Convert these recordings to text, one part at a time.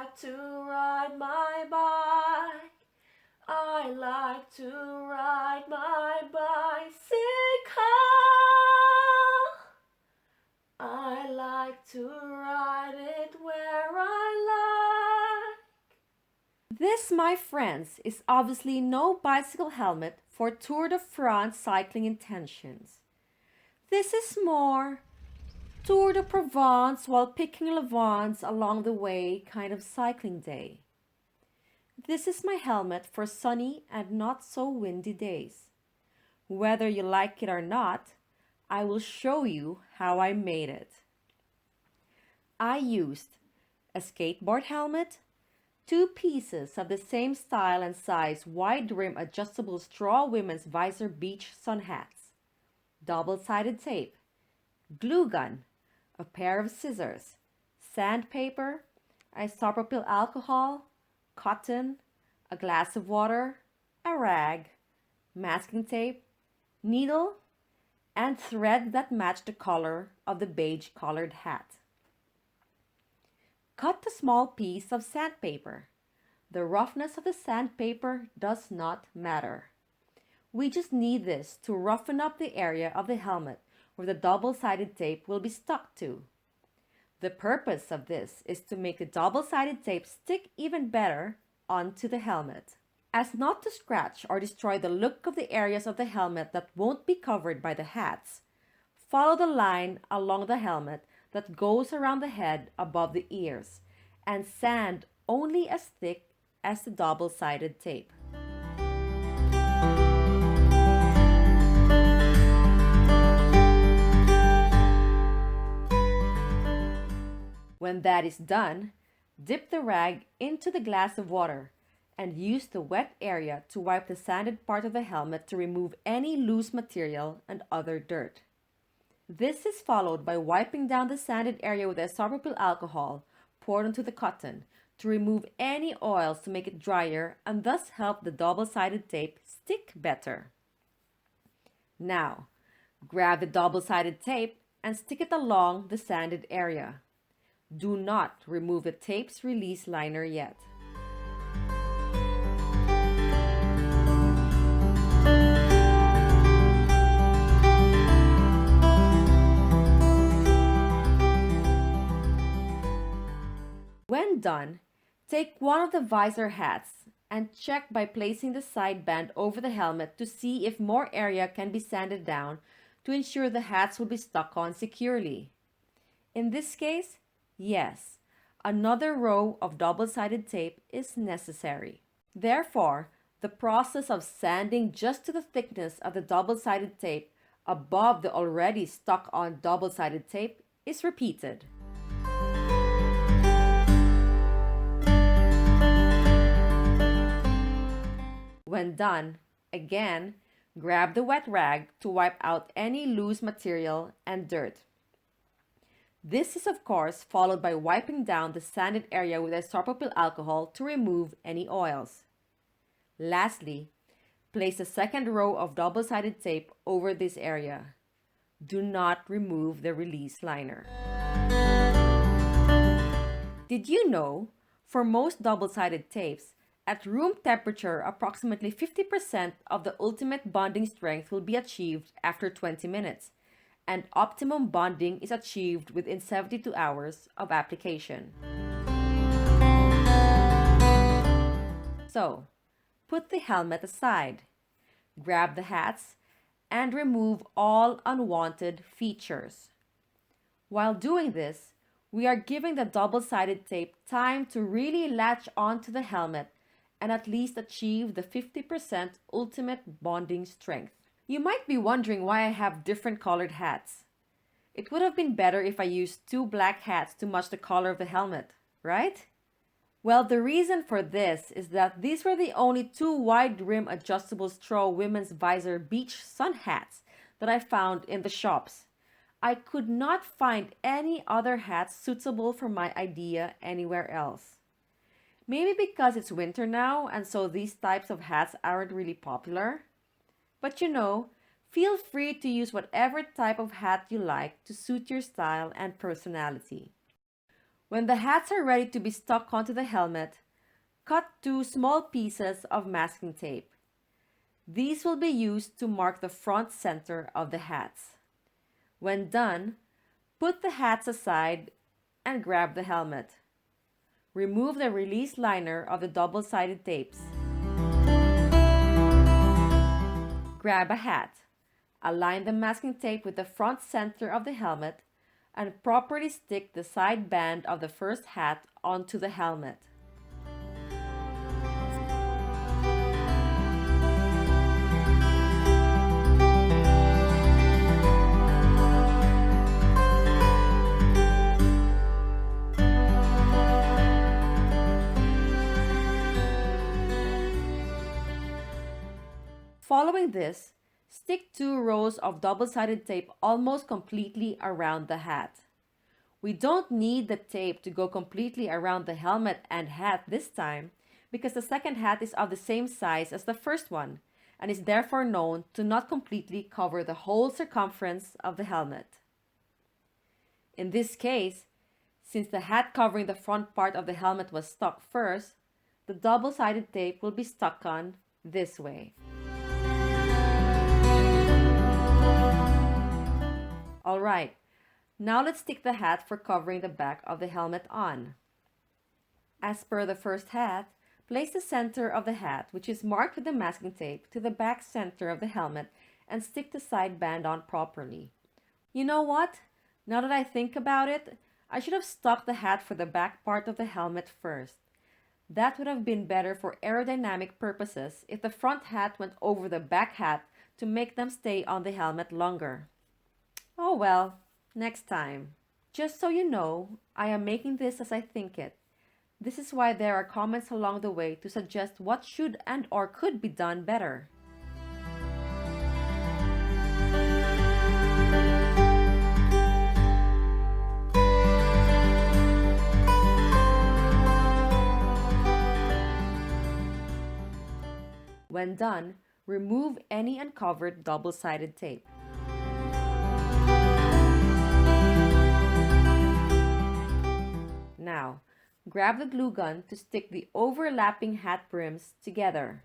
like to ride my bike. I like to ride my bicycle. I like to ride it where I like. This, my friends, is obviously no bicycle helmet for Tour de France cycling intentions. This is more Tour de Provence while picking Levants along the way kind of cycling day. This is my helmet for sunny and not so windy days. Whether you like it or not, I will show you how I made it. I used a skateboard helmet, 2 pieces of the same style and size wide rim adjustable straw women's visor beach sun hats, double-sided tape, glue gun, a pair of scissors, sandpaper, isopropyl alcohol, cotton, a glass of water, a rag, masking tape, needle, and thread that matched the color of the beige colored hat. Cut a small piece of sandpaper. The roughness of the sandpaper does not matter. We just need this to roughen up the area of the helmet where the double-sided tape will be stuck to. The purpose of this is to make the double-sided tape stick even better onto the helmet, as not to scratch or destroy the look of the areas of the helmet that won't be covered by the hats. Follow the line along the helmet that goes around the head above the ears, and sand only as thick as the double-sided tape. When that is done, dip the rag into the glass of water and use the wet area to wipe the sanded part of the helmet to remove any loose material and other dirt. This is followed by wiping down the sanded area with isopropyl alcohol poured onto the cotton to remove any oils to make it drier and thus help the double-sided tape stick better. Now, grab the double-sided tape and stick it along the sanded area. Do not remove the tape's release liner yet. When done, take one of the visor hats and check by placing the side band over the helmet to see if more area can be sanded down to ensure the hats will be stuck on securely. In this case, yes, another row of double-sided tape is necessary. Therefore, the process of sanding just to the thickness of the double-sided tape above the already stuck-on double-sided tape is repeated. When done, again, grab the wet rag to wipe out any loose material and dirt. This is of course followed by wiping down the sanded area with isopropyl alcohol to remove any oils. Lastly, place a second row of double-sided tape over this area. Do not remove the release liner. Did you know, for most double-sided tapes, at room temperature, approximately 50% of the ultimate bonding strength will be achieved after 20 minutes, and optimum bonding is achieved within 72 hours of application. So, put the helmet aside, grab the hats, and remove all unwanted features. While doing this, we are giving the double-sided tape time to really latch onto the helmet and at least achieve the 50% ultimate bonding strength. You might be wondering why I have different colored hats. It would have been better if I used 2 black hats to match the color of the helmet, right? Well, the reason for this is that these were the only 2 wide rim adjustable straw women's visor beach sun hats that I found in the shops. I could not find any other hats suitable for my idea anywhere else. Maybe because it's winter now and so these types of hats aren't really popular. But you know, feel free to use whatever type of hat you like to suit your style and personality. When the hats are ready to be stuck onto the helmet, cut 2 small pieces of masking tape. These will be used to mark the front center of the hats. When done, put the hats aside and grab the helmet. Remove the release liner of the double-sided tapes. Grab a hat. Align the masking tape with the front center of the helmet and properly stick the side band of the first hat onto the helmet. Following this, stick 2 rows of double-sided tape almost completely around the hat. We don't need the tape to go completely around the helmet and hat this time because the second hat is of the same size as the first one and is therefore known to not completely cover the whole circumference of the helmet. In this case, since the hat covering the front part of the helmet was stuck first, the double-sided tape will be stuck on this way. Alright, now let's stick the hat for covering the back of the helmet on. As per the first hat, place the center of the hat, which is marked with the masking tape, to the back center of the helmet and stick the side band on properly. You know what? Now that I think about it, I should have stuck the hat for the back part of the helmet first. That would have been better for aerodynamic purposes if the front hat went over the back hat to make them stay on the helmet longer. Oh well, next time. Just so you know, I am making this as I think it. This is why there are comments along the way to suggest what should and or could be done better. When done, remove any uncovered double-sided tape. Now, grab the glue gun to stick the overlapping hat brims together.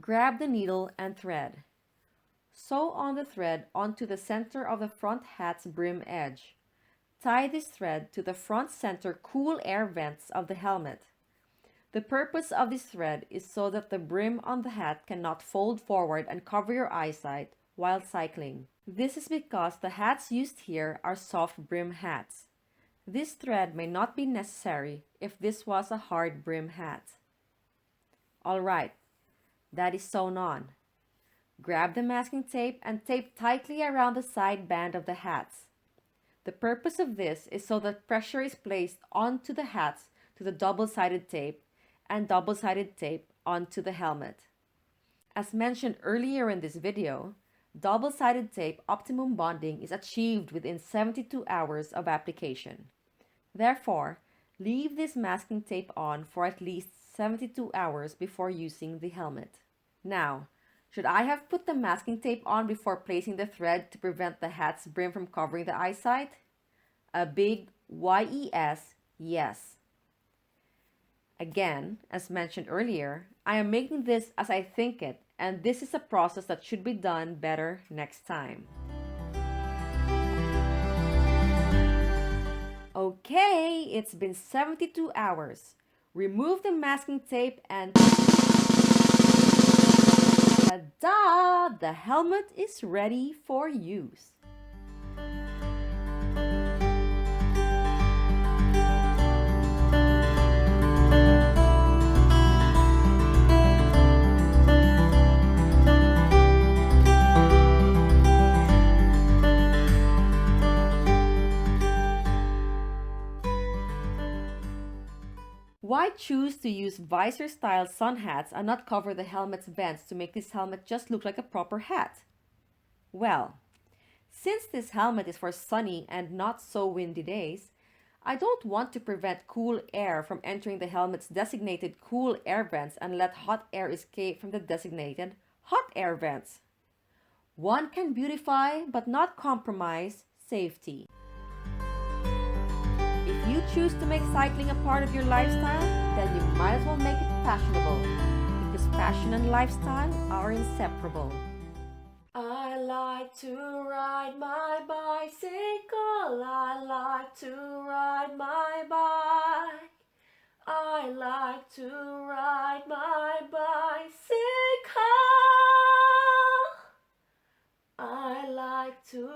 Grab the needle and thread. Sew on the thread onto the center of the front hat's brim edge. Tie this thread to the front center cool air vents of the helmet. The purpose of this thread is so that the brim on the hat cannot fold forward and cover your eyesight while cycling. This is because the hats used here are soft brim hats. This thread may not be necessary if this was a hard brim hat. Alright, that is sewn on. Grab the masking tape and tape tightly around the side band of the hats. The purpose of this is so that pressure is placed onto the hats to the double-sided tape and double-sided tape onto the helmet. As mentioned earlier in this video, double-sided tape optimum bonding is achieved within 72 hours of application. Therefore, leave this masking tape on for at least 72 hours before using the helmet. Now, should I have put the masking tape on before placing the thread to prevent the hat's brim from covering the eyesight? A big YES, yes. Again, as mentioned earlier, I am making this as I think it, and this is a process that should be done better next time. Okay, it's been 72 hours. Remove the masking tape and ta-da! The helmet is ready for use. Why choose to use visor-style sun hats and not cover the helmet's vents to make this helmet just look like a proper hat? Well, since this helmet is for sunny and not so windy days, I don't want to prevent cool air from entering the helmet's designated cool air vents and let hot air escape from the designated hot air vents. One can beautify but not compromise safety. If you choose to make cycling a part of your lifestyle, then you might as well make it fashionable, because fashion and lifestyle are inseparable. I like to ride my bicycle. I like to ride my bike. I like to ride my bicycle. I like to